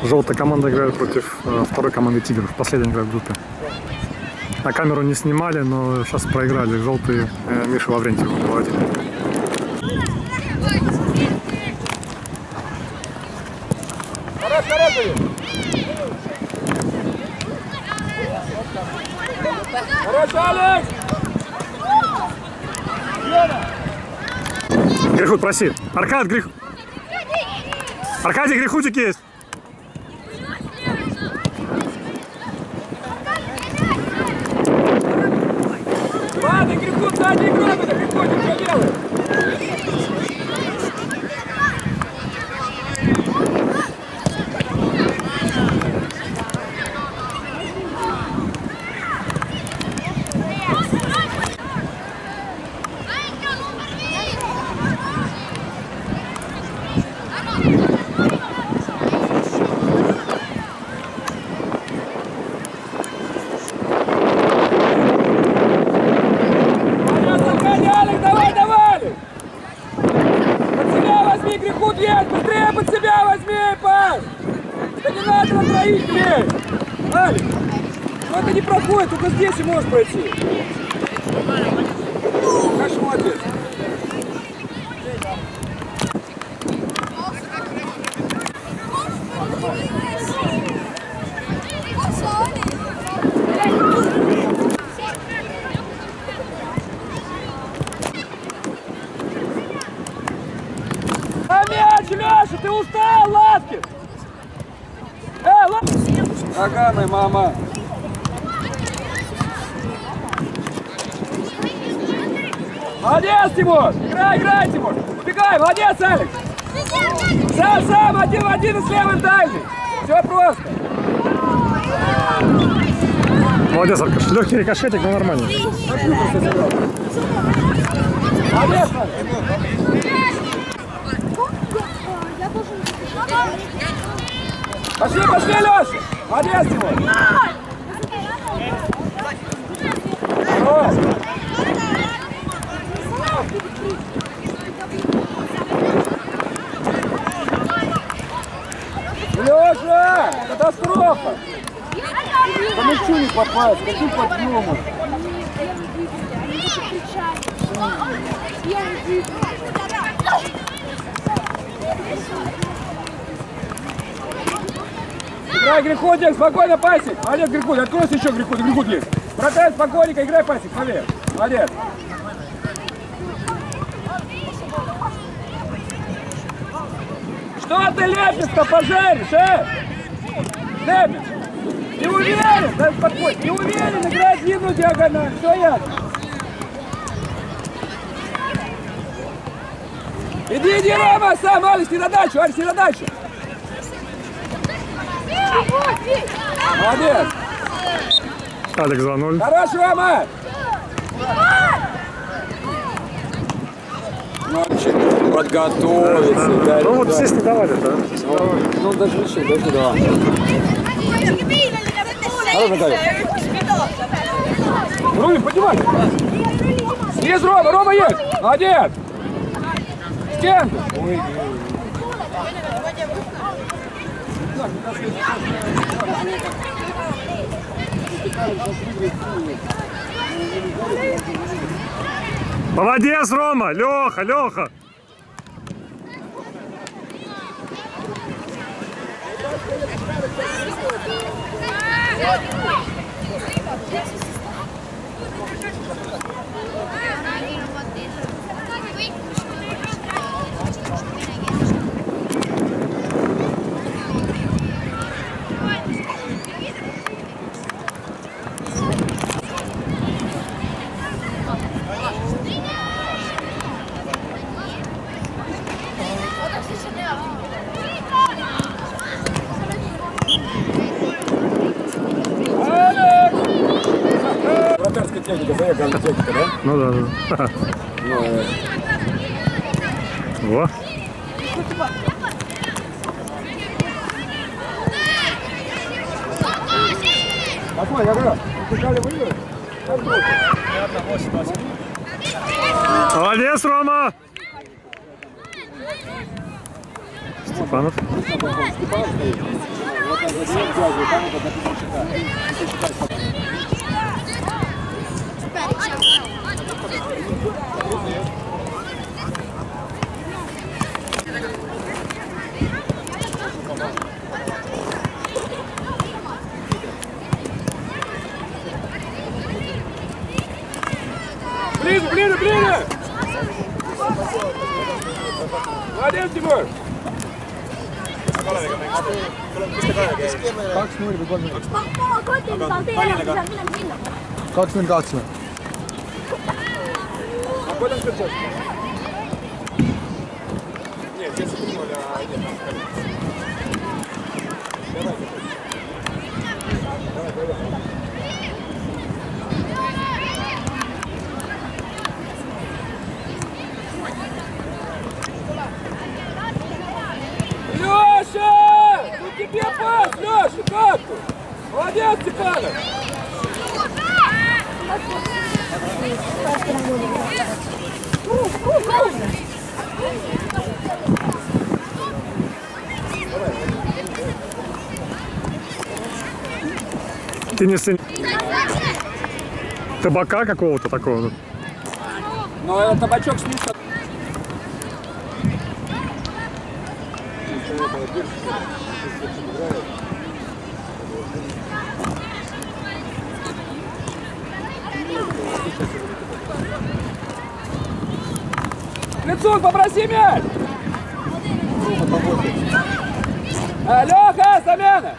Желтая команда играет против второй команды Тигров. Последняя игра в группе. На камеру не снимали, но сейчас проиграли желтые Миша Лаврентьев 2-1. Хорошо, Алекс! Грехут, проси. Аркад, Грех... Аркадий, Грехутик есть. Ладно, Грехут, сзади играй, это Грехутик, что делает? Быстрее под себя возьми, Паш! Да не надо на троих клеить! Алекс, ну это не проходит, только здесь и можешь пройти. Хорошо, молодец. Леша, ты устал, Ласкин? Ласкин! Ага, моя мама. Молодец, Тимур! Играй, Тимур! Убегай, молодец, Алекс! Сам, один в один и с левым дальний. Все просто. Молодец, Аркаш. Легкий рикошетик, но нормально. Молодец, Пошли, Леша! Молодец, Тимур! Хорош! Леша! Катастрофа! По мячу не попасть, каким подъемом? Играй, Грехутик, спокойно, пасик. Молодец, Грехут, откройся еще, Грехут есть. Братан, спокойненько, играй, пасик, поверь. Молодец. Что ты лепишь-то, пожаришь, Лепишь? Не уверен, да спокойно, не уверен, играй длинную диагональ. Все ясно. Иди, Рома, сам, Алекс, не на дачу, не на дачу. Молодец! Алекс 2-0. Хорош, Рома! Подготовиться. Ну вот здесь не давали, да? Ну даже еще, даже да. Рumi, поднимай! Есть, Рома есть! Молодец! Стенку! Молодец, Рома! Леха! Вратарская техника, заехала техника, да? Ну да. Во. Какой, игра? Убежали выиграть? Молодец, Рома! Степанов. Ближе, ближе, ближе! Молодец, Тимур! kaks null või kolm null? Kaks 22 või? А куда включать? Нет, здесь прикольно, а нет. Давай, Леша! Ну тебе пас, Леша, как ты? Молодец, Степанов! Ты не сын табака какого-то такого? Но это табачок с Миша. Лицун, попроси мяч! Леха, замена!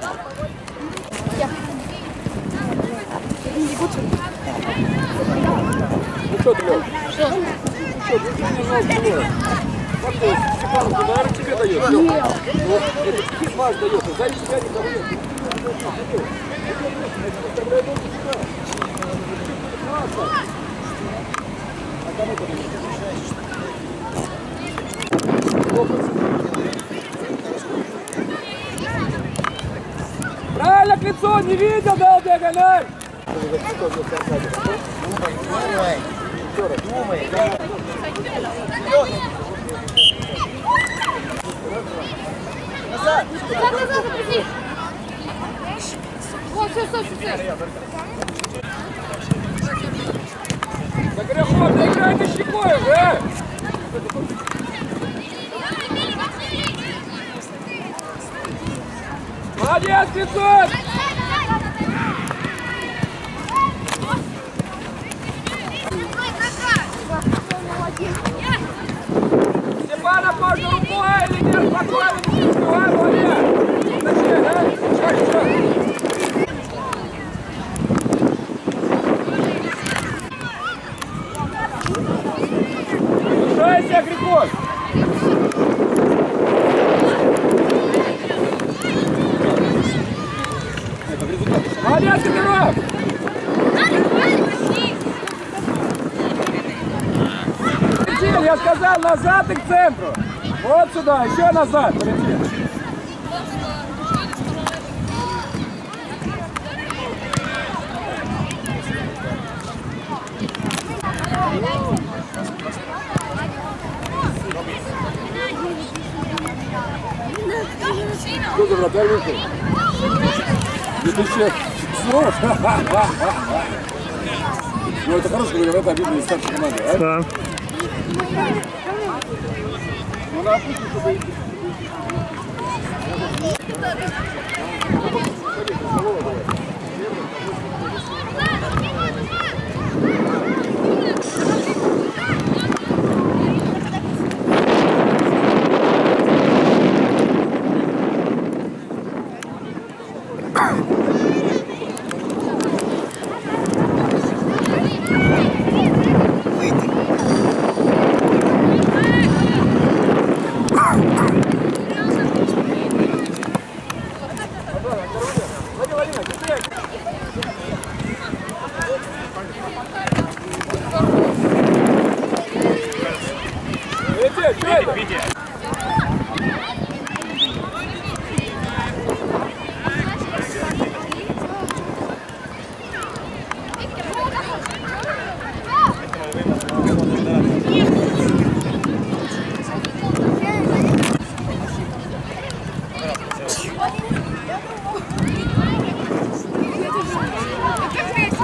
Ну что ты, Лех? Что? Вот ты, Степан, наверное, тебе дает. Нет. Вот, это Маш дает, а сзади тебя никого нет. Правильно, к лицу, не видел, дал диагональ. Назад, подожди. Вот, все. Загрехов, играйте щекой уже! Молодец, Лицун! Степанов, можно рукой или нет? Спокойно, не успевай, молодец! Зачем, да? Еще. Решайся, Григорий! Молодец, Петров! Я сказал, назад и к центру. Вот сюда, еще назад. Полетели. Что за вратарь вышел? 2000 слов. Ну это хорошо, когда это обидно из старшей команды, а? Да. Ну на опуске, чтобы идти.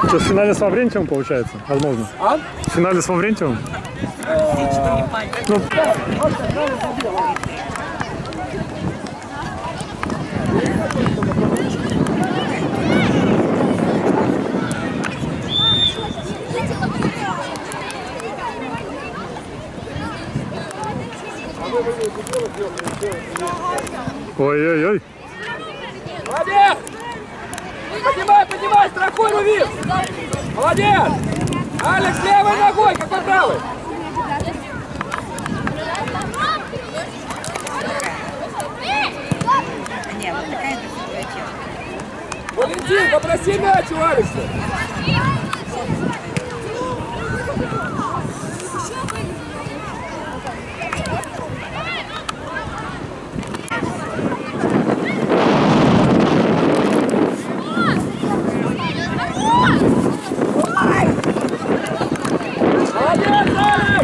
Что, в финале с Лаврентьевым получается? Возможно. А? В финале с Лаврентьевым? Ну, ой-ой-ой. Молодец! Поднимай, поднимай, страхуй, Рувин! Молодец! Алекс, левой ногой, какой правой? Не, вот такая ситуация. Валентин, попроси мяч у Алекса. Молодец, Алекс!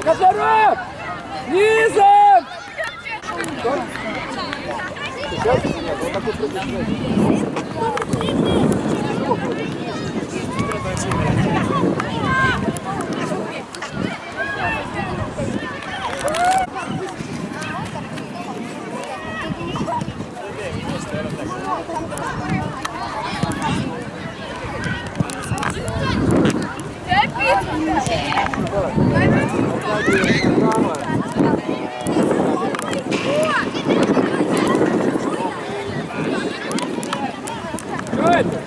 Козырок! Низом! Что это?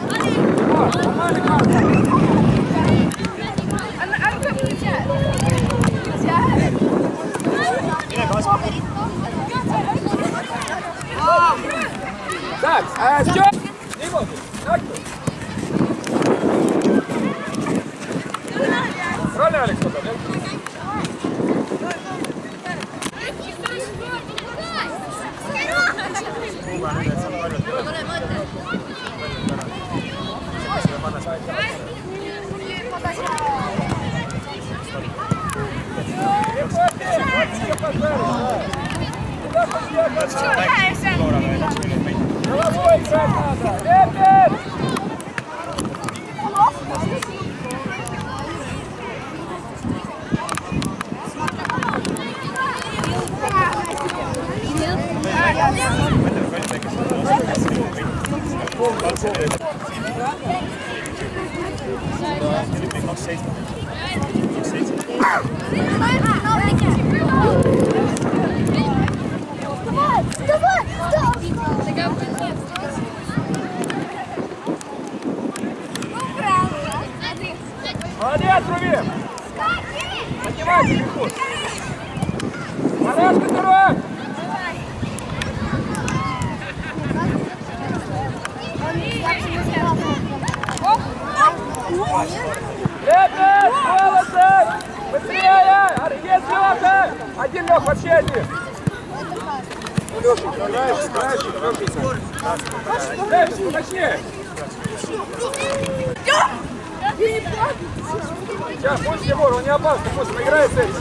Нормально, так, а что? Дима, как ты? Правильно, Алекс, потом, нет? Головой играть надо! Лепит! Молодец, Рувим! Поднимайся, Миху! Хорош, Козырок! Лепит! Волосы! Быстрее! Есть Леха! Один Лех, вообще один! Ну, Лешенька, играешь, Лешенька. Лепит, точнее! Сейчас, пусть Егор, он не опасный, пусть он играет с этим.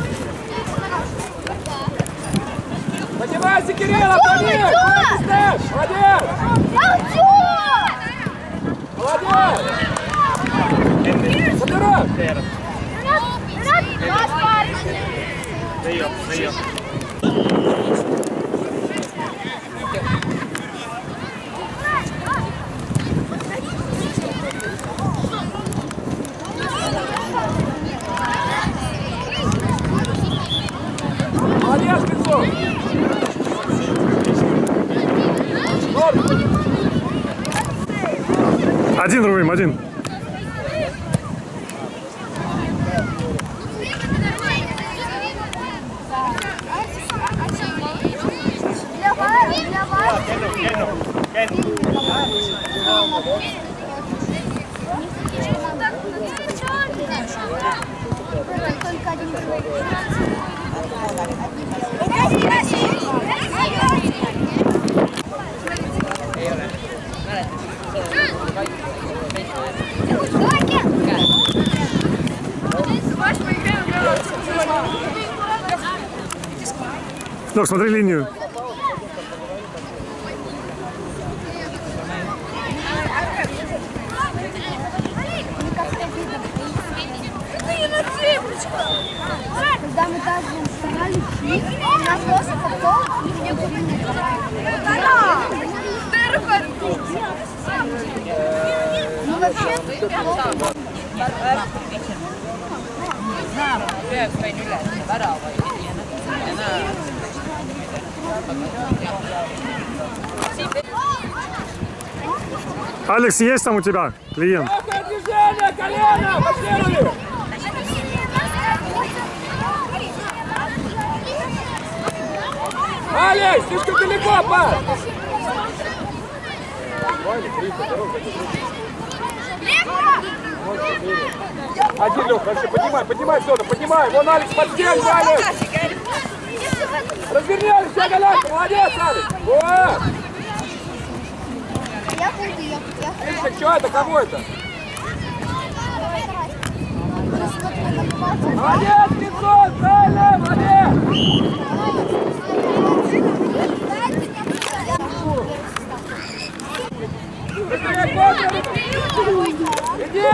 Поднимайся, Кирилл, отходи! Молодец! Молодец! Собирай! Молодец, Петцов! Один, Рувим, один. Только один. Лёх, смотри линию. Когда мы так вставали, у нас просто футбол, и мне было не Ну вообще, Алекс, есть там у тебя клиент? Легкое движение, колено, последовали. Алекс, слишком далеко, пас. Один, Лёх, хорошо, поднимай, все, поднимай. Вон Алекс, подстель, Алекс. Развернись, вся галянка, молодец, Алекс. Вот. я буду, я Мишек, что это, кого это? Молодец, Пинцон, правильно, молодец. Быстрее, Котров. Иди.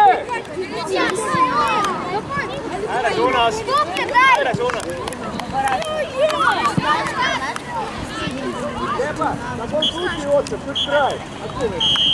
Лепа, в таком случае отчет, чуть край. Откуда?